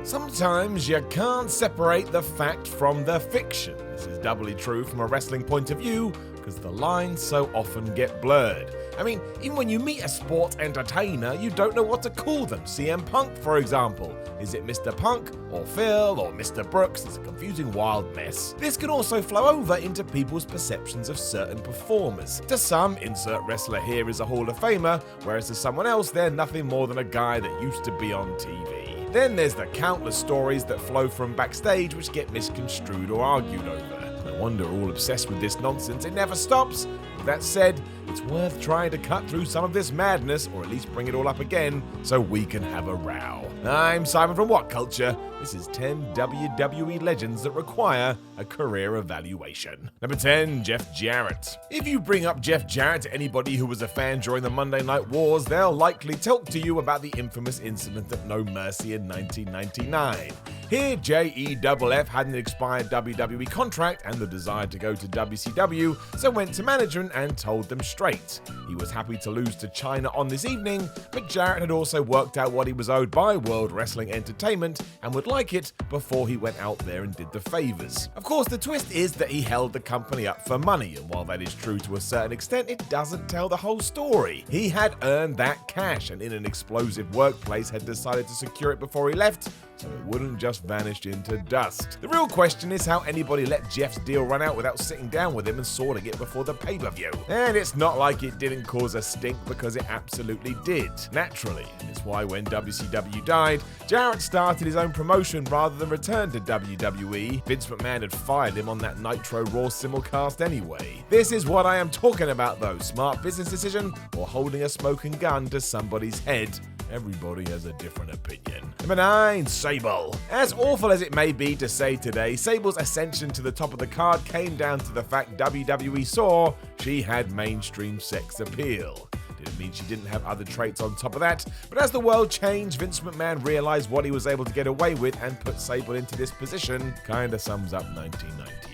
Sometimes you can't separate the fact from the fiction. This is doubly true from a wrestling point of view, because the lines so often get blurred. I mean, even when you meet a sports entertainer, you don't know what to call them. CM Punk, for example. Is it Mr. Punk, or Phil, or Mr. Brooks? It's a confusing wild mess. This can also flow over into people's perceptions of certain performers. To some, insert wrestler here is a Hall of Famer, whereas to someone else, they're nothing more than a guy that used to be on TV. Then there's the countless stories that flow from backstage which get misconstrued or argued over. No wonder we're all obsessed with this nonsense, it never stops. With that said, it's worth trying to cut through some of this madness, or at least bring it all up again, so we can have a row. I'm Simon from What Culture. This is 10 WWE legends that require a career evaluation. Number 10, Jeff Jarrett. If you bring up Jeff Jarrett to anybody who was a fan during the Monday Night Wars, they'll likely talk to you about the infamous incident at No Mercy in 1999. Here, JEFF had an expired WWE contract and the desire to go to WCW, so went to management and told them straight. He was happy to lose to China on this evening, but Jarrett had also worked out what he was owed by World Wrestling Entertainment and would like it before he went out there and did the favors. Of course, the twist is that he held the company up for money, and while that is true to a certain extent, it doesn't tell the whole story. He had earned that cash and in an explosive workplace had decided to secure it before he left, so it wouldn't just vanish into dust. The real question is how anybody let Jeff's deal run out without sitting down with him and sorting it before the pay-per-view. And it's not like it didn't cause a stink, because it absolutely did, naturally. It's why when WCW died, Jarrett started his own promotion rather than return to WWE. Vince McMahon had fired him on that Nitro Raw simulcast anyway. This is what I am talking about though, smart business decision or holding a smoking gun to somebody's head. Everybody has a different opinion. Number 9, Sable. As awful as it may be to say today, Sable's ascension to the top of the card came down to the fact WWE saw she had mainstream sex appeal. Didn't mean she didn't have other traits on top of that, but as the world changed, Vince McMahon realized what he was able to get away with and put Sable into this position. Kinda sums up 1998.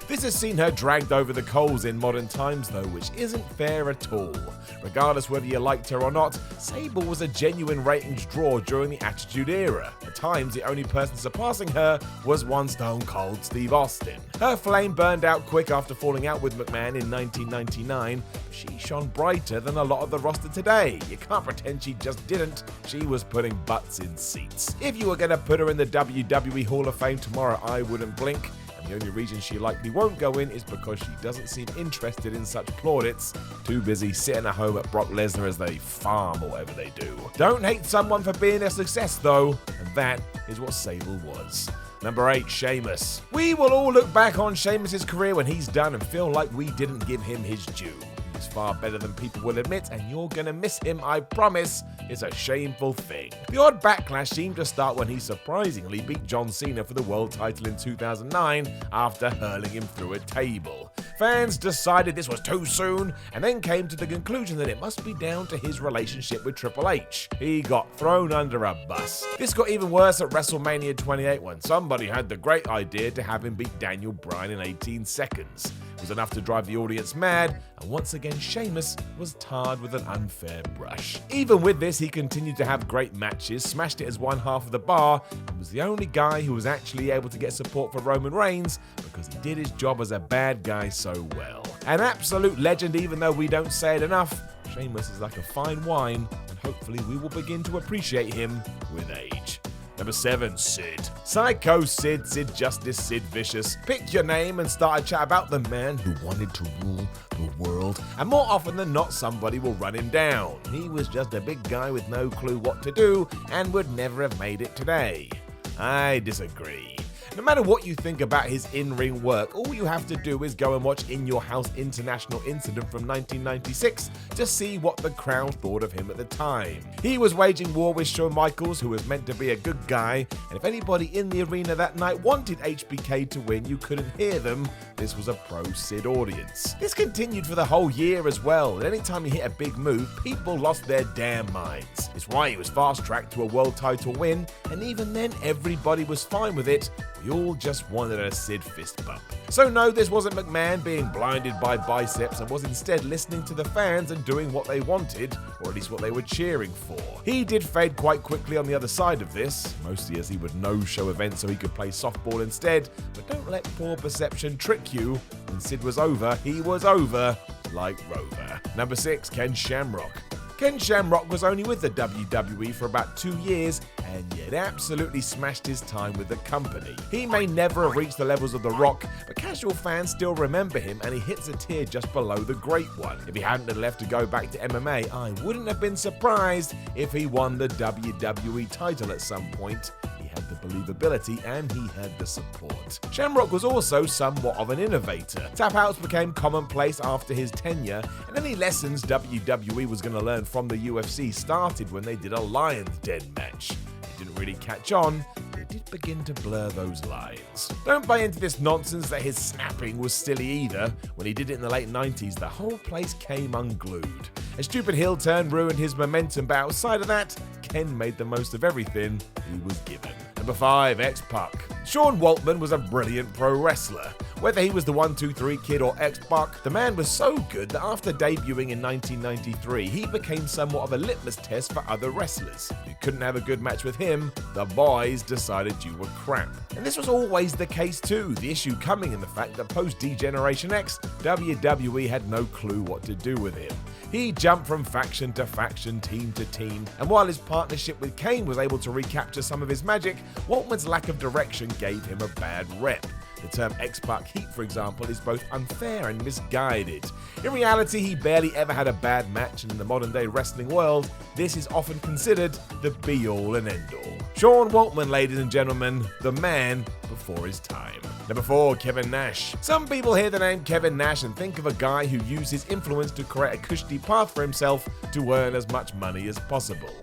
This has seen her dragged over the coals in modern times though, which isn't fair at all. Regardless whether you liked her or not, Sable was a genuine ratings draw during the Attitude Era. At times, the only person surpassing her was one Stone Cold Steve Austin. Her flame burned out quick after falling out with McMahon in 1999. She shone brighter than a lot of the roster today. You can't pretend she just didn't. She was putting butts in seats. If you were going to put her in the WWE Hall of Fame tomorrow, I wouldn't blink. The only reason she likely won't go in is because she doesn't seem interested in such plaudits, too busy sitting at home at Brock Lesnar as they farm or whatever they do. Don't hate someone for being a success though, and that is what Sable was. Number 8, Sheamus. We will all look back on Sheamus' career when he's done and feel like we didn't give him his due. He's far better than people will admit, and you're gonna miss him, I promise. It's a shameful thing. The odd backlash seemed to start when he surprisingly beat John Cena for the world title in 2009 after hurling him through a table. Fans decided this was too soon and then came to the conclusion that it must be down to his relationship with Triple H. He got thrown under a bus. This got even worse at WrestleMania 28 when somebody had the great idea to have him beat Daniel Bryan in 18 seconds. It was enough to drive the audience mad, and once again Sheamus was tarred with an unfair brush. Even with this, he continued to have great matches, smashed it as one half of the bar, and was the only guy who was actually able to get support for Roman Reigns because he did his job as a bad guy so well. An absolute legend, even though we don't say it enough. Sheamus is like a fine wine, and hopefully we will begin to appreciate him with age. Number 7, Sid. Psycho Sid, Sid Justice, Sid Vicious. Pick your name and start a chat about the man who wanted to rule the world, and more often than not somebody will run him down. He was just a big guy with no clue what to do and would never have made it today. I disagree. No matter what you think about his in-ring work, all you have to do is go and watch In Your House International Incident from 1996 to see what the crowd thought of him at the time. He was waging war with Shawn Michaels, who was meant to be a good guy, and if anybody in the arena that night wanted HBK to win, you couldn't hear them. This was a pro-Sid audience. This continued for the whole year as well, and anytime he hit a big move, people lost their damn minds. It's why he was fast-tracked to a world title win, and even then everybody was fine with it, We all just wanted a Sid fist bump. So no, this wasn't McMahon being blinded by biceps and was instead listening to the fans and doing what they wanted, or at least what they were cheering for. He did fade quite quickly on the other side of this, mostly as he would no-show events so he could play softball instead, but don't let poor perception trick you. When Sid was over, he was over, like Rover. Number 6, Ken Shamrock. Ken Shamrock was only with the WWE for about 2 years, and yet absolutely smashed his time with the company. He may never have reached the levels of The Rock, but casual fans still remember him, and he hits a tier just below the Great One. If he hadn't have left to go back to MMA, I wouldn't have been surprised if he won the WWE title at some point. He had the believability and he had the support. Shamrock was also somewhat of an innovator. Tap-outs became commonplace after his tenure, and any lessons WWE was going to learn from the UFC started when they did a Lion's Den match. It didn't really catch on, but it did begin to blur those lines. Don't buy into this nonsense that his snapping was silly either. When he did it in the late 90s, the whole place came unglued. A stupid heel turn ruined his momentum, but outside of that, Ken made the most of everything he was given. Number 5, X-Pac. Sean Waltman was a brilliant pro wrestler. Whether he was the 1-2-3 Kid or X-Pac, the man was so good that after debuting in 1993, he became somewhat of a litmus test for other wrestlers. If you couldn't have a good match with him, the boys decided you were crap. And this was always the case too, the issue coming in the fact that post-D-Generation X, WWE had no clue what to do with him. He jumped from faction to faction, team to team, and while his partnership with Kane was able to recapture some of his magic, Waltman's lack of direction gave him a bad rep. The term X-Pac Heat, for example, is both unfair and misguided. In reality, he barely ever had a bad match, and in the modern-day wrestling world, this is often considered the be-all and end-all. Sean Waltman, ladies and gentlemen, the man before his time. Number 4, Kevin Nash. Some people hear the name Kevin Nash and think of a guy who used his influence to create a cushy path for himself to earn as much money as possible.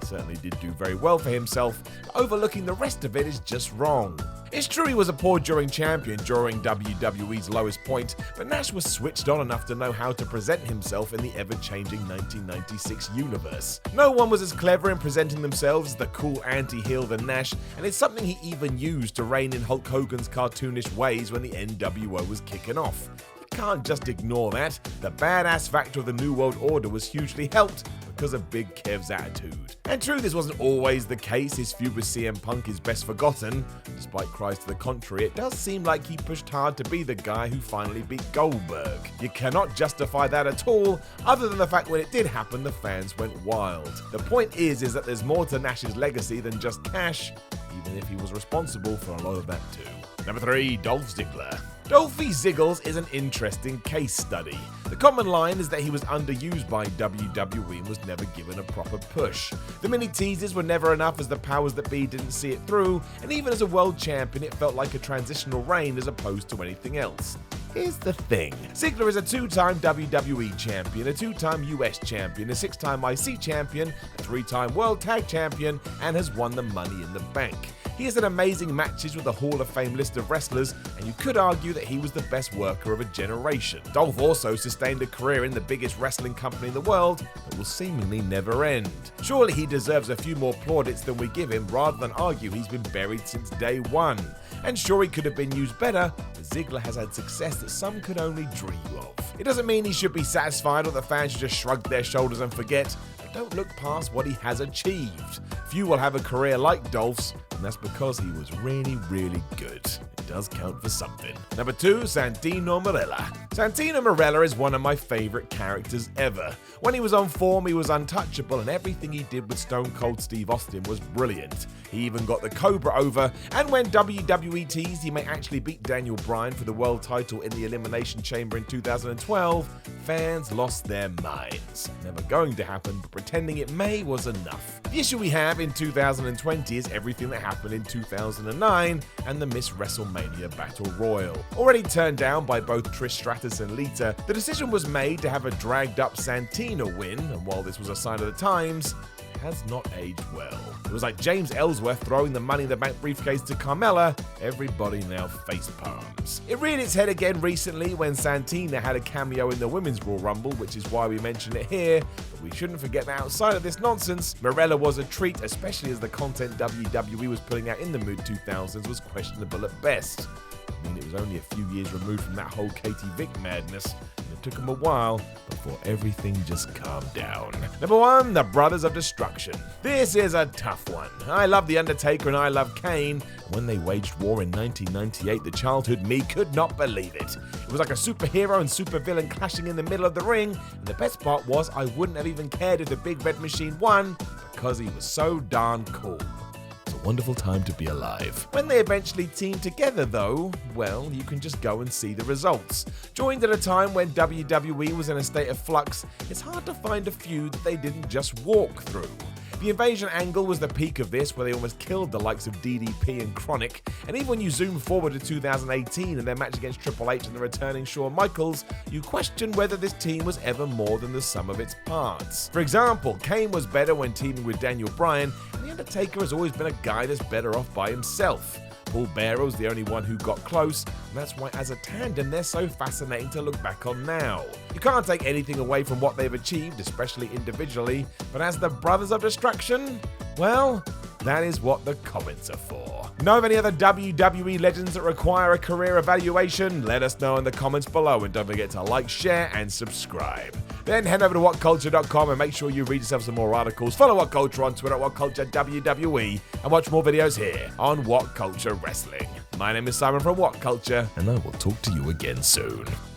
He certainly did do very well for himself, but overlooking the rest of it is just wrong. It's true he was a poor during champion during WWE's lowest point, but Nash was switched on enough to know how to present himself in the ever-changing 1996 universe. No one was as clever in presenting themselves as the cool anti-heel than Nash, and it's something he even used to rein in Hulk Hogan's cartoonish ways when the NWO was kicking off. You can't just ignore that. The badass factor of the New World Order was hugely helped because of Big Kev's attitude. And true, this wasn't always the case. His feud with CM Punk is best forgotten. Despite cries to the contrary, it does seem like he pushed hard to be the guy who finally beat Goldberg. You cannot justify that at all, other than the fact when it did happen, the fans went wild. The point is that there's more to Nash's legacy than just cash, even if he was responsible for a lot of that too. Number 3, Dolph Ziggler. Dolphy Ziggles is an interesting case study. The common line is that he was underused by WWE and was never given a proper push. The mini teases were never enough as the powers that be didn't see it through, and even as a world champion it felt like a transitional reign as opposed to anything else. Here's the thing. Ziggler is a 2-time WWE champion, a 2-time US champion, a 6-time IC champion, a 3-time World Tag Champion, and has won the Money in the Bank. He has had amazing matches with a Hall of Fame list of wrestlers, and you could argue that he was the best worker of a generation. Dolph also sustained a career in the biggest wrestling company in the world that will seemingly never end. Surely he deserves a few more plaudits than we give him, rather than argue he's been buried since day one. And sure, he could have been used better, but Ziggler has had success that some could only dream of. It doesn't mean he should be satisfied or the fans should just shrug their shoulders and forget, but don't look past what he has achieved. Few will have a career like Dolph's, and that's because he was really, really good. It does count for something. Number 2, Santino Marella. Santino Marella is one of my favorite characters ever. When he was on form, he was untouchable, and everything he did with Stone Cold Steve Austin was brilliant. He even got the Cobra over, and when WWE teased he may actually beat Daniel Bryan for the world title in the Elimination Chamber in 2012, fans lost their minds. Never going to happen, but pretending it may was enough. The issue we have in 2020 is everything that happened in 2009 and the Miss WrestleMania Battle Royal. Already turned down by both Trish Stratus and Lita, the decision was made to have a dragged up Santino win, and while this was a sign of the times, has not aged well. It was like James Ellsworth throwing the Money in the Bank briefcase to Carmella. Everybody now face palms. It reared its head again recently when Santino had a cameo in the Women's Royal Rumble, which is why we mention it here. But we shouldn't forget that outside of this nonsense, Marella was a treat, especially as the content WWE was putting out in the mid-2000s was questionable at best. I mean, it was only a few years removed from that whole Katie Vick madness, and it took them a while before everything just calmed down. Number 1, the Brothers of Destruction. This is a tough one. I love The Undertaker and I love Kane. When they waged war in 1998, the childhood me could not believe it. It was like a superhero and supervillain clashing in the middle of the ring, and the best part was I wouldn't have even cared if the Big Red Machine won because he was so darn cool. A wonderful time to be alive. When they eventually teamed together though, well, you can just go and see the results. Joined at a time when WWE was in a state of flux, it's hard to find a feud that they didn't just walk through. The invasion angle was the peak of this, where they almost killed the likes of DDP and Chronic, and even when you zoom forward to 2018 and their match against Triple H and the returning Shawn Michaels, you question whether this team was ever more than the sum of its parts. For example, Kane was better when teaming with Daniel Bryan, and The Undertaker has always been a guy that's better off by himself. Paul Bearer was the only one who got close, and that's why as a tandem they're so fascinating to look back on now. You can't take anything away from what they've achieved, especially individually, but as the Brothers of Destruction, well, that is what the comments are for. Know of any other WWE legends that require a career evaluation? Let us know in the comments below, and don't forget to like, share, and subscribe. Then head over to whatculture.com and make sure you read yourself some more articles. Follow What Culture on Twitter at WhatCultureWWE, and watch more videos here on What Culture Wrestling. My name is Simon from What Culture, and I will talk to you again soon.